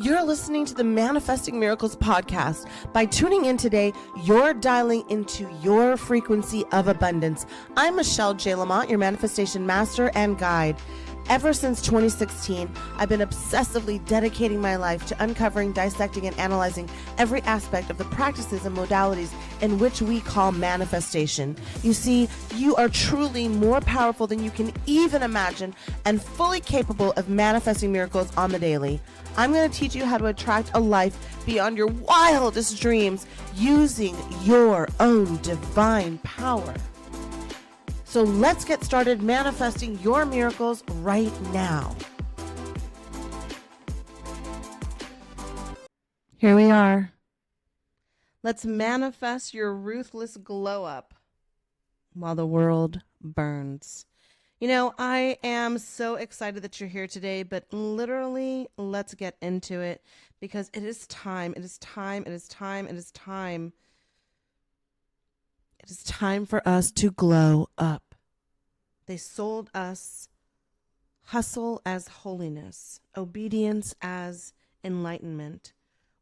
You're listening to the Manifesting Miracles podcast. By tuning in today, you're dialing into your frequency of abundance. I'm Michelle J. Lamont, your manifestation master and guide. Ever since 2016, I've been obsessively dedicating my life to uncovering, dissecting, and analyzing every aspect of the practices and modalities in which we call manifestation. You see, you are truly more powerful than you can even imagine and fully capable of manifesting miracles on the daily. I'm going to teach you how to attract a life beyond your wildest dreams using your own divine power. So let's get started manifesting your miracles right now. Here we are. Let's manifest your ruthless glow up while the world burns. You know, I am so excited that you're here today, but literally, let's get into it because it is time. It is time. It is time. It is time. It is time for us to glow up. They sold us hustle as holiness, obedience as enlightenment,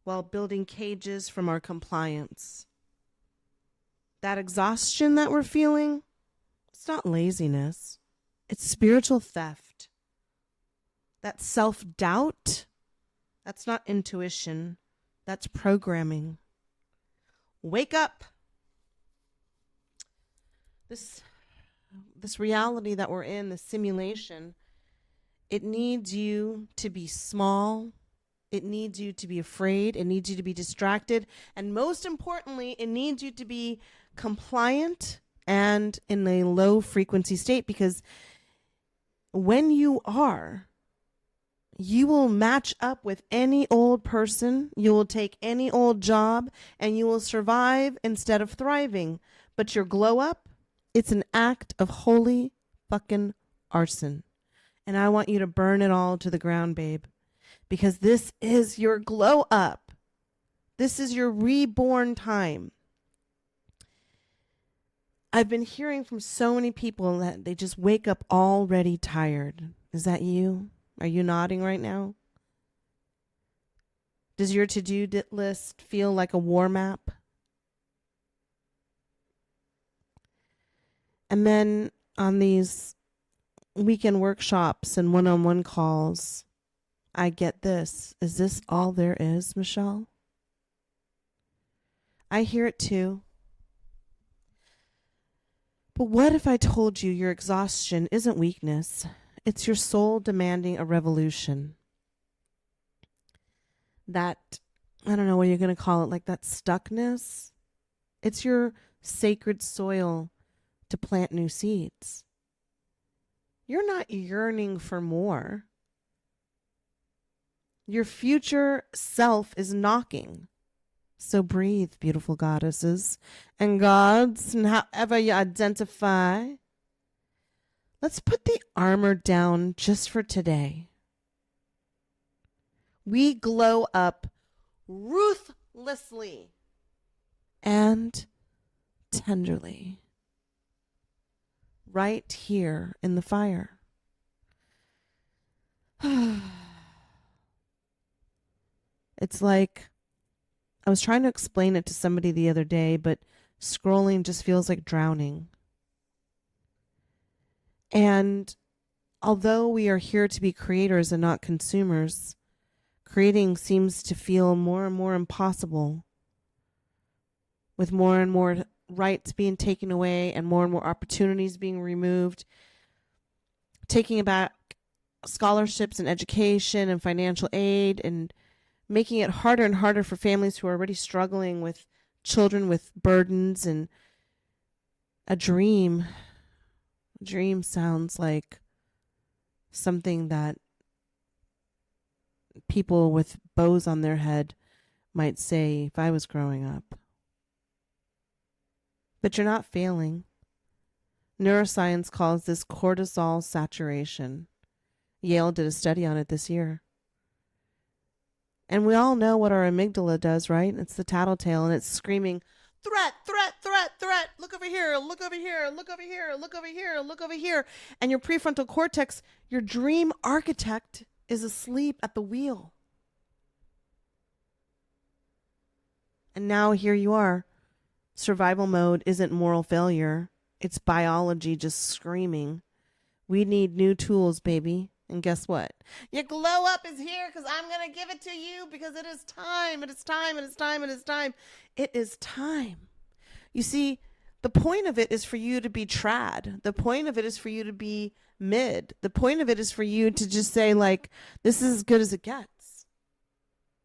while building cages from our compliance. That exhaustion that we're feeling, it's not laziness. It's spiritual theft. That self-doubt, that's not intuition. That's programming. Wake up. This reality that we're in, this simulation, it needs you to be small. It needs you to be afraid. It needs you to be distracted. And most importantly, it needs you to be compliant and in a low frequency state, because when you are, you will match up with any old person, you will take any old job, and you will survive instead of thriving. But your glow up, it's an act of holy fucking arson. And I want you to burn it all to the ground, babe, because this is your glow up. This is your reborn time. I've been hearing from so many people that they just wake up already tired. Is that you? Are you nodding right now? Does your to-do list feel like a war map? And then on these weekend workshops and one-on-one calls, I get this. Is this all there is, Michelle? I hear it too. But what if I told you your exhaustion isn't weakness? It's your soul demanding a revolution. That, I don't know what you're going to call it, like that stuckness. It's your sacred soil to plant new seeds. You're not yearning for more. Your future self is knocking. So breathe, beautiful goddesses and gods, and however you identify. Let's put the armor down just for today. We glow up ruthlessly and tenderly right here in the fire. It's like, I was trying to explain it to somebody the other day, but scrolling just feels like drowning. And although we are here to be creators and not consumers, creating seems to feel more and more impossible, with more and more rights being taken away and more opportunities being removed, taking back scholarships and education and financial aid, and making it harder and harder for families who are already struggling with children with burdens. And a dream sounds like something that people with bows on their head might say if I was growing up. But you're not failing. Neuroscience calls this cortisol saturation. Yale did a study on it this year. And we all know what our amygdala does, right? It's the tattletale, and it's screaming, threat, threat, threat, threat. Look over here, look over here, look over here, look over here, look over here. And your prefrontal cortex, your dream architect, is asleep at the wheel. And now here you are. Survival mode isn't moral failure. It's biology just screaming. We need new tools, baby. And guess what? Your glow up is here because I'm going to give it to you because it is time. It is time. It is time. It is time. It is time. You see, the point of it is for you to be trad. The point of it is for you to be mid. The point of it is for you to just say, like, this is as good as it gets.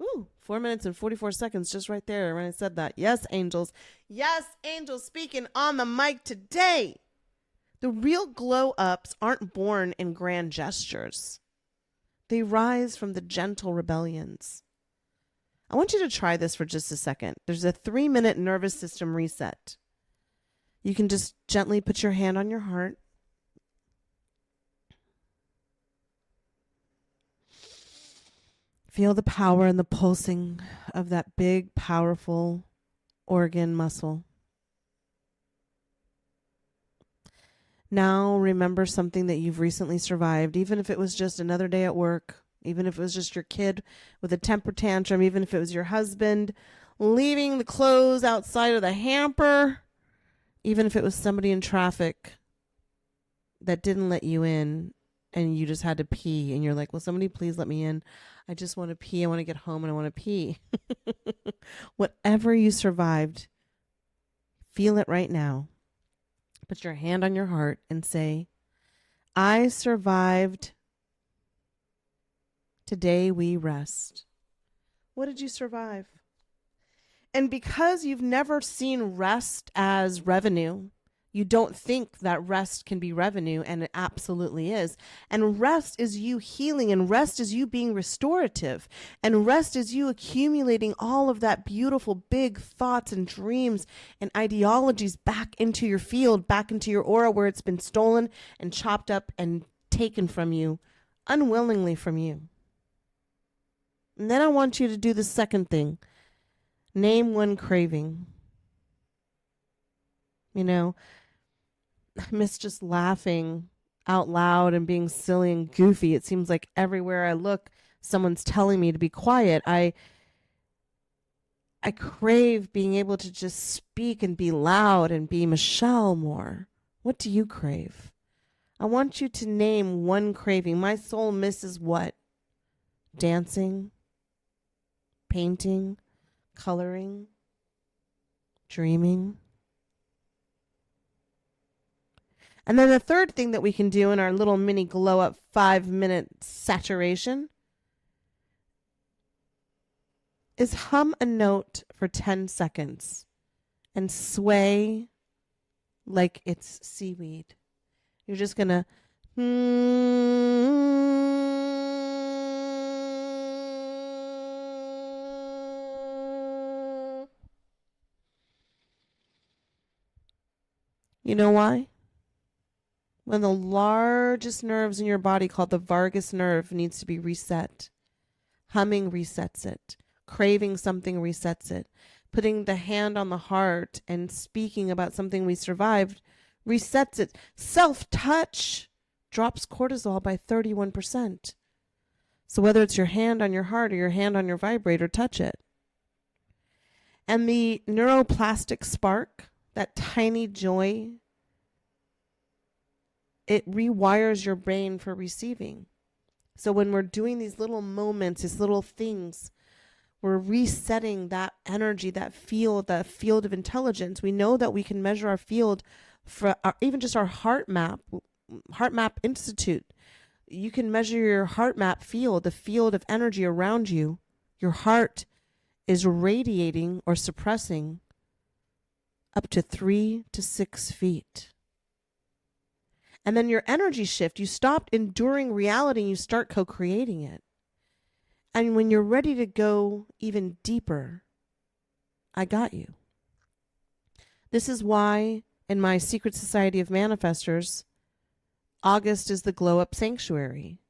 Ooh, 4 minutes and 44 seconds just right there when I said that. Yes, angels. Yes, angels speaking on the mic today. The real glow-ups aren't born in grand gestures. They rise from the gentle rebellions. I want you to try this for just a second. There's a 3-minute nervous system reset. You can just gently put your hand on your heart. Feel the power and the pulsing of that big, powerful organ muscle. Now remember something that you've recently survived, even if it was just another day at work, even if it was just your kid with a temper tantrum, even if it was your husband leaving the clothes outside of the hamper, even if it was somebody in traffic that didn't let you in and you just had to pee and you're like, will somebody please let me in? I just want to pee. I want to get home and I want to pee. Whatever you survived, feel it right now. Put your hand on your heart and say, I survived. Today we rest. What did you survive? And because you've never seen rest as revenue, you don't think that rest can be revenue, and it absolutely is. And rest is you healing, and rest is you being restorative, and rest is you accumulating all of that beautiful big thoughts and dreams and ideologies back into your field, back into your aura where it's been stolen and chopped up and taken from you, unwillingly from you. And then I want you to do the second thing. Name one craving. You know, I miss just laughing out loud and being silly and goofy. It seems like everywhere I look, someone's telling me to be quiet. I crave being able to just speak and be loud and be Michelle more. What do you crave? I want you to name one craving. My soul misses what? Dancing, painting, coloring, dreaming. And then the third thing that we can do in our little mini glow up 5-minute saturation is hum a note for 10 seconds and sway like it's seaweed. You're just going to You know why? When the largest nerves in your body, called the vagus nerve, needs to be reset. Humming resets it. Craving something resets it. Putting the hand on the heart and speaking about something we survived resets it. Self-touch drops cortisol by 31%. So whether it's your hand on your heart or your hand on your vibrator, touch it. And the neuroplastic spark, that tiny joy, it rewires your brain for receiving. So when we're doing these little moments, these little things, we're resetting that energy, that field of intelligence. We know that we can measure our field for even just our heart map Institute. You can measure your heart map field, the field of energy around you. Your heart is radiating or suppressing up to 3 to 6 feet. And then your energy shift, you stop enduring reality and you start co-creating it. And when you're ready to go even deeper, I got you. This is why in my Secret Society of Manifestors, August is the Glow Up Sanctuary.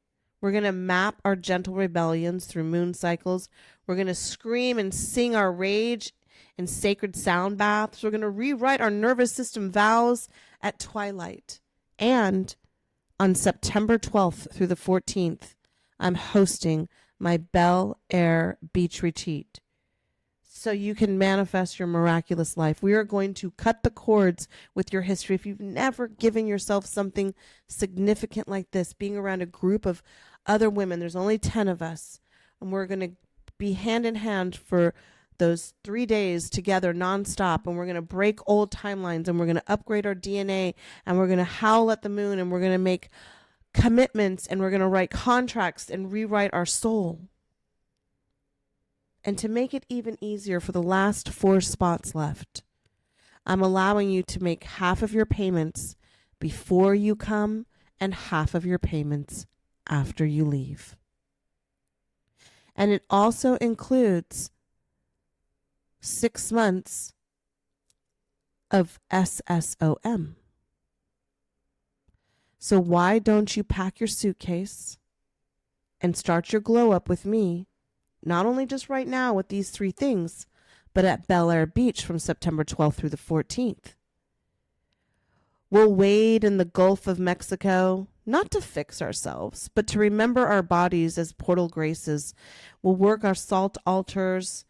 We're going to map our gentle rebellions through moon cycles. We're going to scream and sing our rage in sacred sound baths. We're going to rewrite our nervous system vows at twilight. And on September 12th through the 14th, I'm hosting my Bel Air Beach Retreat. so you can manifest your miraculous life. We are going to cut the cords with your history. If you've never given yourself something significant like this, being around a group of other women, there's only 10 of us, and we're going to be hand in hand for those 3 days together nonstop, and we're going to break old timelines, and we're going to upgrade our DNA, and we're going to howl at the moon, and we're going to make commitments, and we're going to write contracts and rewrite our soul. And to make it even easier, for the last 4 spots left, I'm allowing you to make half of your payments before you come and half of your payments after you leave. And it also includes 6 months of SSOM. So why don't you pack your suitcase and start your glow up with me? Not only just right now with these 3 things, but at Bel Air Beach from September 12th through the 14th. We'll wade in the Gulf of Mexico, not to fix ourselves, but to remember our bodies as portal graces. We'll work our salt altars.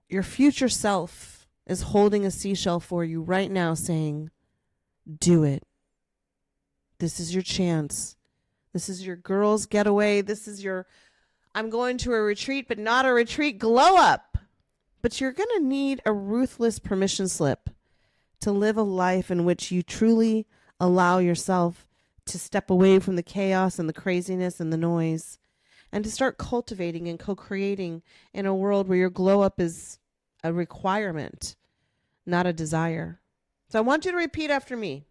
Your future self is holding a seashell for you right now saying, do it. This is your chance. This is your girl's getaway. This is your I'm going to a retreat, but not a retreat glow up. But you're going to need a ruthless permission slip to live a life in which you truly allow yourself to step away from the chaos and the craziness and the noise, and to start cultivating and co-creating in a world where your glow up is a requirement, not a desire. So I want you to repeat after me.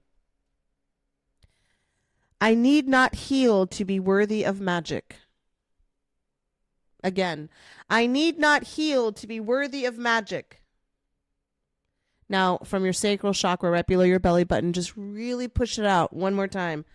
I need not heal to be worthy of magic. Again, I need not heal to be worthy of magic. Now, from your sacral chakra right below your belly button, just really push it out one more time.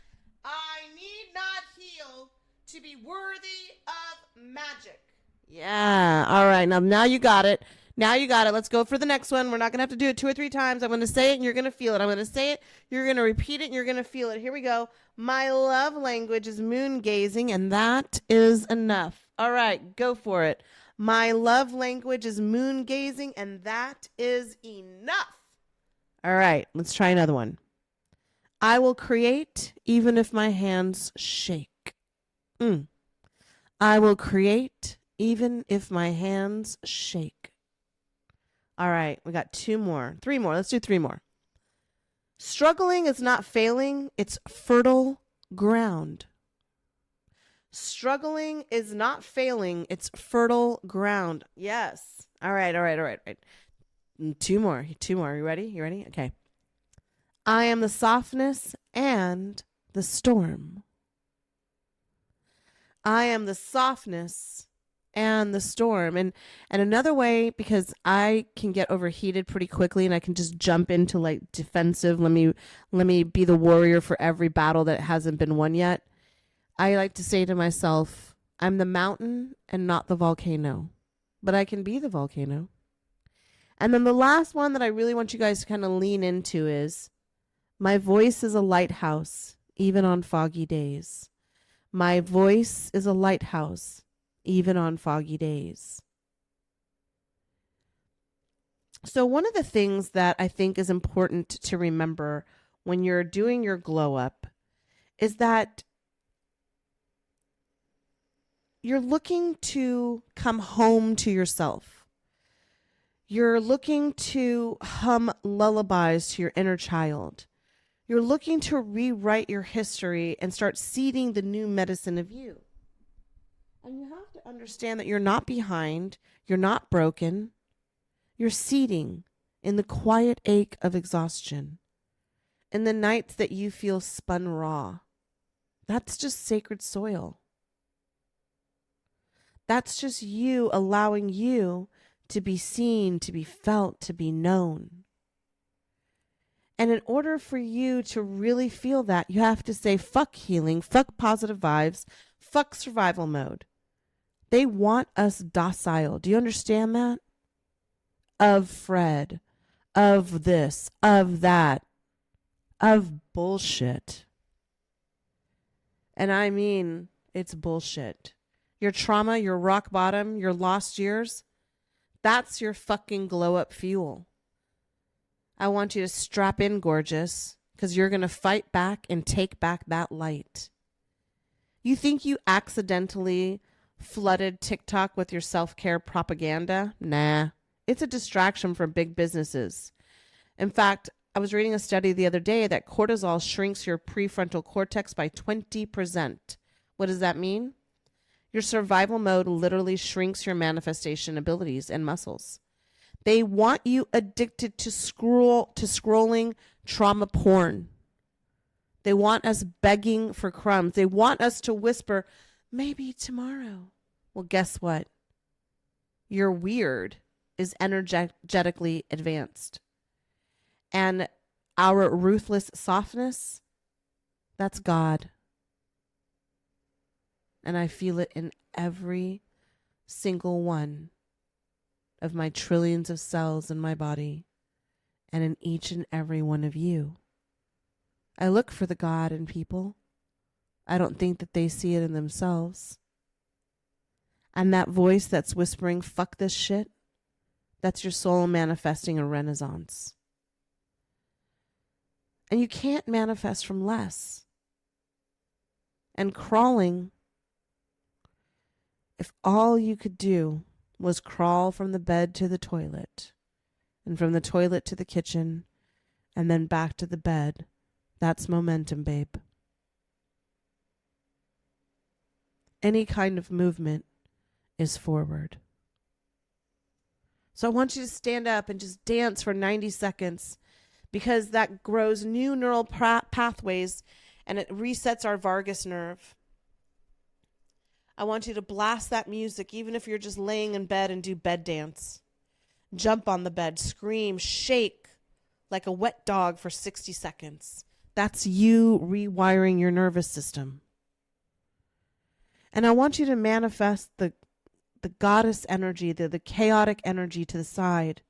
I need not heal to be worthy of magic. Yeah. All right. Now you got it. Now you got it. Let's go for the next one. We're not going to have to do it 2 or 3 times. I'm going to say it and you're going to feel it. I'm going to say it. You're going to repeat it and you're going to feel it. Here we go. My love language is moon gazing, and that is enough. All right. Go for it. My love language is moon gazing, and that is enough. All right. Let's try another one. I will create even if my hands shake. I will create even if my hands shake. All right, we got 2 more. 3 more. Let's do 3 more. Struggling is not failing. It's fertile ground. Struggling is not failing. It's fertile ground. Yes. All right. 2 more. 2 more. You ready? Okay. I am the softness and the storm. I am the softness and the storm. And another way, because I can get overheated pretty quickly and I can just jump into like defensive. Let me be the warrior for every battle that hasn't been won yet. I like to say to myself, I'm the mountain and not the volcano, but I can be the volcano. And then the last one that I really want you guys to kind of lean into is, my voice is a lighthouse, even on foggy days. My voice is a lighthouse, even on foggy days. So one of the things that I think is important to remember when you're doing your glow up is that you're looking to come home to yourself. You're looking to hum lullabies to your inner child. You're looking to rewrite your history and start seeding the new medicine of you. And you have to understand that you're not behind, you're not broken, you're seeding in the quiet ache of exhaustion, in the nights that you feel spun raw. That's just sacred soil. That's just you allowing you to be seen, to be felt, to be known. And in order for you to really feel that, you have to say, fuck healing, fuck positive vibes, fuck survival mode. They want us docile. Do you understand that? Of Fred, of this, of that, of bullshit. And I mean, it's bullshit. Your trauma, your rock bottom, your lost years, That's your fucking glow up fuel. I want you to strap in, gorgeous, because you're going to fight back and take back that light. You think you accidentally flooded TikTok with your self-care propaganda? Nah, it's a distraction from big businesses. In fact, I was reading a study the other day that cortisol shrinks your prefrontal cortex by 20%. What does that mean? Your survival mode literally shrinks your manifestation abilities and muscles. They want you addicted to scrolling trauma porn. They want us begging for crumbs. They want us to whisper, maybe tomorrow. Well, guess what? Your weird is energetically advanced. And our ruthless softness, that's God. And I feel it in every single one of my trillions of cells in my body and in each and every one of you. I look for the God in people. I don't think that they see it in themselves. And that voice that's whispering, fuck this shit, that's your soul manifesting a renaissance. And you can't manifest from less. And crawling, if all you could do was crawl from the bed to the toilet, and from the toilet to the kitchen, and then back to the bed, that's momentum, babe. Any kind of movement is forward. So I want you to stand up and just dance for 90 seconds because that grows new neural pathways and it resets our vagus nerve. I want you to blast that music even if you're just laying in bed and do bed dance. Jump on the bed, scream, shake like a wet dog for 60 seconds. That's you rewiring your nervous system. And I want you to manifest the goddess energy, the chaotic energy to the side.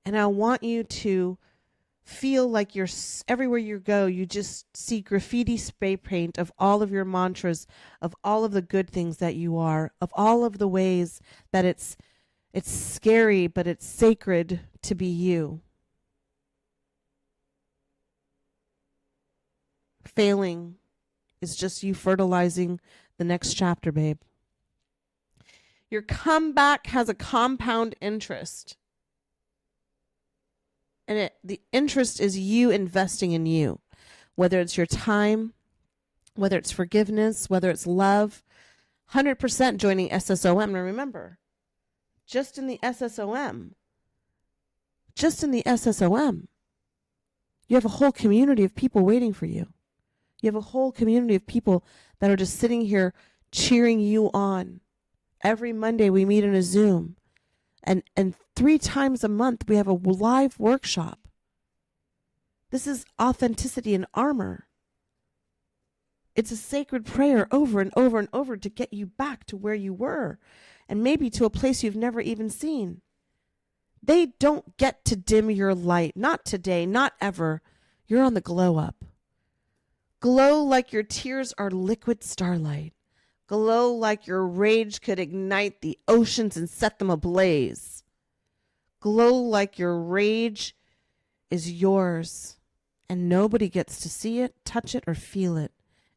And I want you to feel like you're everywhere you go, you just see graffiti spray paint of all of your mantras, of all of the good things that you are, of all of the ways that it's scary, but it's sacred to be you. Failing is just you fertilizing the next chapter, babe. Your comeback has a compound interest. And the interest is you investing in you, whether it's your time, whether it's forgiveness, whether it's love, 100% joining SSOM. And remember, just in the SSOM, you have a whole community of people waiting for you. You have a whole community of people that are just sitting here cheering you on. Every Monday we meet in a Zoom. And 3 times a month we have a live workshop. This is authenticity and armor. It's a sacred prayer over and over and over to get you back to where you were and maybe to a place you've never even seen. They don't get to dim your light. Not today, not ever. You're on the glow up. Glow like your tears are liquid starlight. Glow like your rage could ignite the oceans and set them ablaze. Glow like your rage is yours and nobody gets to see it, touch it, or feel it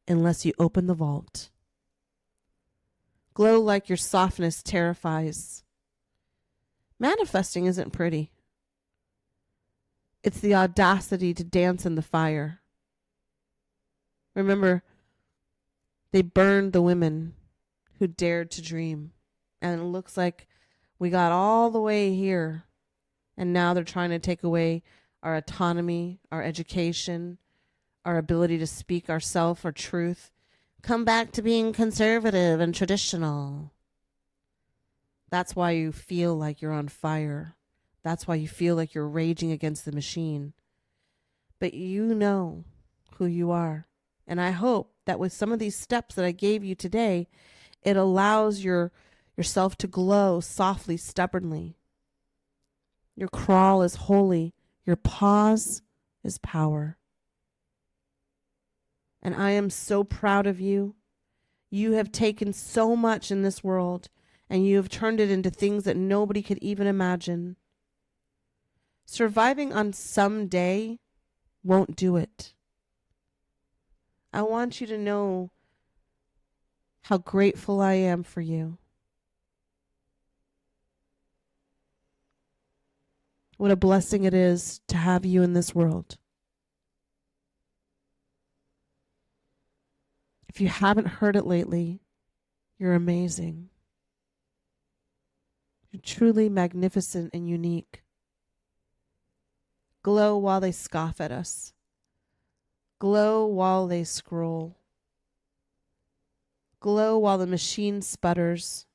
unless you open the vault. Glow like your softness terrifies. Manifesting isn't pretty. It's the audacity to dance in the fire. Remember, they burned the women who dared to dream. And it looks like we got all the way here. And now they're trying to take away our autonomy, our education, our ability to speak ourself, our truth. Come back to being conservative and traditional. That's why you feel like you're on fire. That's why you feel like you're raging against the machine. But you know who you are. And I hope that with some of these steps that I gave you today, it allows yourself to glow softly, stubbornly. Your crawl is holy. Your pause is power. And I am so proud of you. You have taken so much in this world and you have turned it into things that nobody could even imagine. Surviving on some day won't do it. I want you to know how grateful I am for you. What a blessing it is to have you in this world. If you haven't heard it lately, you're amazing. You're truly magnificent and unique. Glow while they scoff at us. Glow while they scroll. Glow while the machine sputters.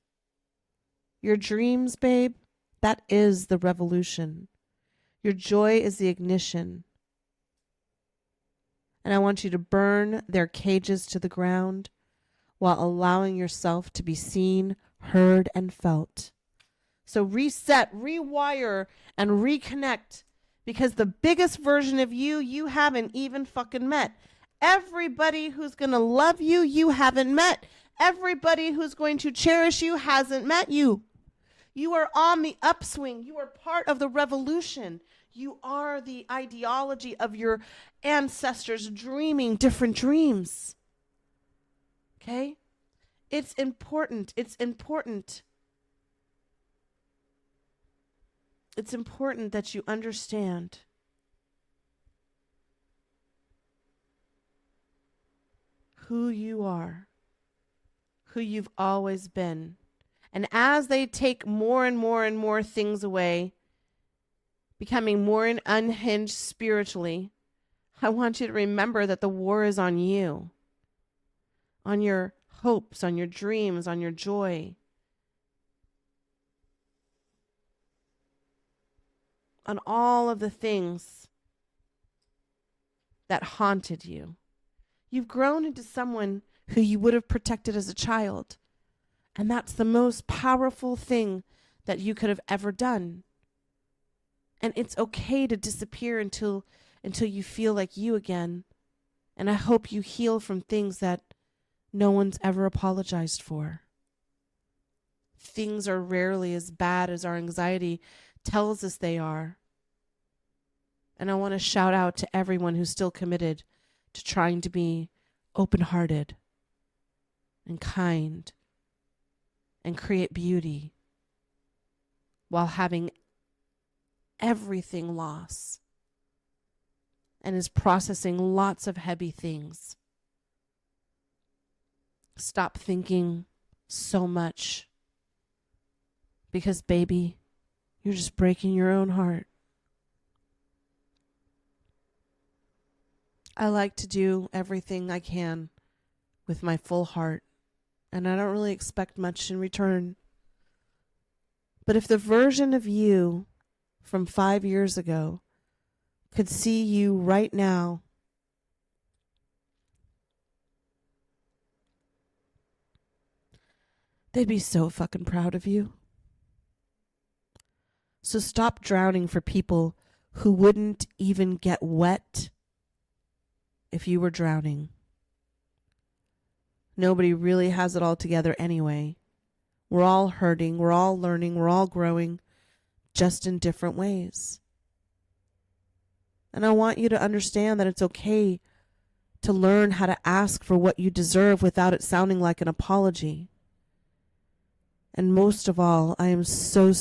Your dreams, babe, that is the revolution. Your joy is the ignition. And I want you to burn their cages to the ground while allowing yourself to be seen, heard, and felt. So reset, rewire, and reconnect, because the biggest version of you haven't even fucking met. Everybody who's going to love you, you haven't met. Everybody who's going to cherish you hasn't met you. You are on the upswing. You are part of the revolution. You are the ideology of your ancestors dreaming different dreams. Okay? It's important. It's important. It's important that you understand who you are, who you've always been. And as they take more and more and more things away, becoming more unhinged spiritually, I want you to remember that the war is on you, on your hopes, on your dreams, on your joy, on all of the things that haunted you. You've grown into someone who you would have protected as a child. And that's the most powerful thing that you could have ever done. And it's okay to disappear until you feel like you again. And I hope you heal from things that no one's ever apologized for. Things are rarely as bad as our anxiety tells us they are. And I want to shout out to everyone who's still committed to trying to be open-hearted and kind and create beauty while having everything lost and is processing lots of heavy things. Stop thinking so much, because, baby, you're just breaking your own heart. I like to do everything I can with my full heart, and I don't really expect much in return. But if the version of you from 5 years ago could see you right now, they'd be so fucking proud of you. So stop drowning for people who wouldn't even get wet if you were drowning. Nobody really has it all together anyway. We're all hurting, we're all learning, we're all growing, just in different ways. And I want you to understand that it's okay to learn how to ask for what you deserve without it sounding like an apology. And most of all, I am so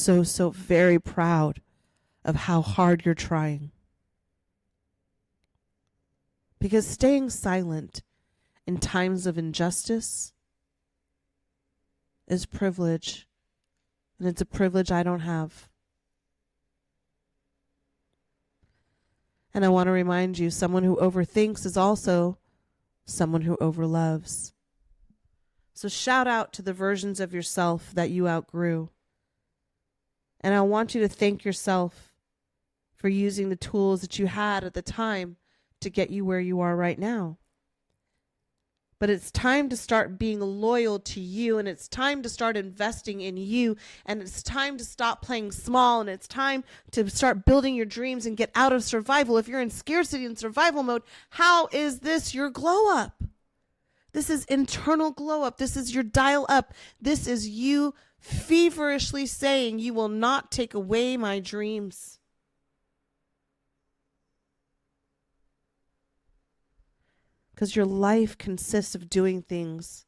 very proud of how hard you're trying. Because staying silent in times of injustice is privilege, and it's a privilege I don't have. And I want to remind you, someone who overthinks is also someone who overloves. So shout out to the versions of yourself that you outgrew. And I want you to thank yourself for using the tools that you had at the time to get you where you are right now. But it's time to start being loyal to you, and it's time to start investing in you, and it's time to stop playing small, and it's time to start building your dreams and get out of survival. If you're in scarcity and survival mode, how is this your glow up? This is internal glow up. This is your dial up. This is you feverishly saying, "You will not take away my dreams." Because your life consists of doing things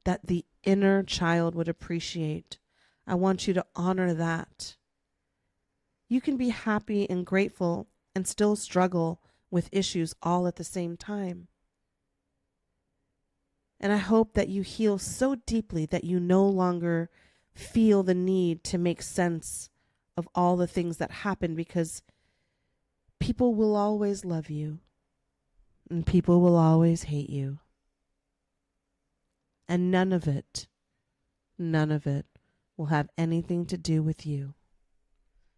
that the inner child would appreciate. I want you to honor that. You can be happy and grateful and still struggle with issues all at the same time. And I hope that you heal so deeply that you no longer feel the need to make sense of all the things that happen, because people will always love you and people will always hate you. And none of it will have anything to do with you.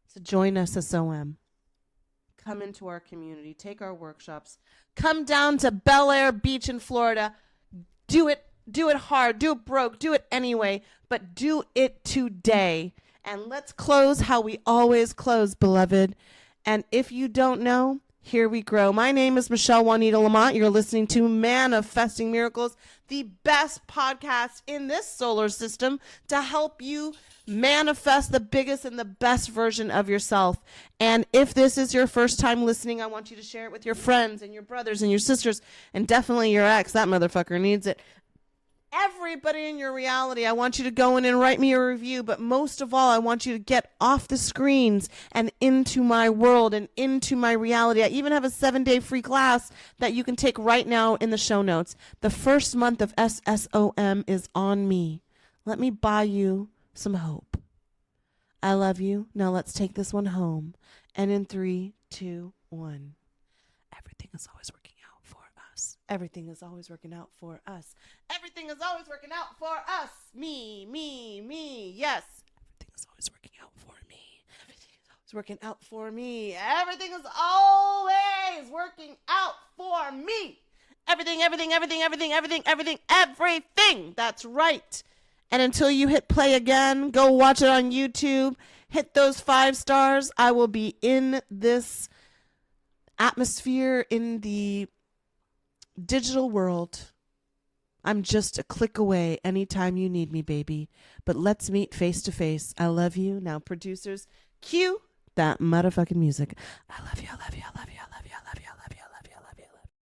So join us, SOM. Come into our community, take our workshops, come down to Bel Air Beach in Florida. Do it hard, do it broke, do it anyway, but do it today. And let's close how we always close, beloved. And if you don't know, here we grow. My name is Michelle Juanita Lamont. You're listening to Manifesting Miracles, the best podcast in this solar system to help you manifest the biggest and the best version of yourself. And if this is your first time listening, I want you to share it with your friends and your brothers and your sisters, and definitely your ex. That motherfucker needs it. Everybody in your reality, I want you to go in and write me a review, but most of all, I want you to get off the screens and into my world and into my reality. I even have a 7-day free class that you can take right now in the show notes. The first month of SSOM is on me. Let me buy you some hope. I love you. Now let's take this one home. And in 3, 2, 1. Everything is always working out for us. Everything is always working out for us. Everything is always working out for us. Me. Yes. Everything is always working out for me. Everything is always working out for me. Everything is always working out for me. Everything. That's right. And until you hit play again, go watch it on YouTube. Hit those 5 stars. I will be in this atmosphere in the digital world. I'm just a click away anytime you need me, baby. But let's meet face to face. I love you. Now, producers, cue that motherfucking music. I love you.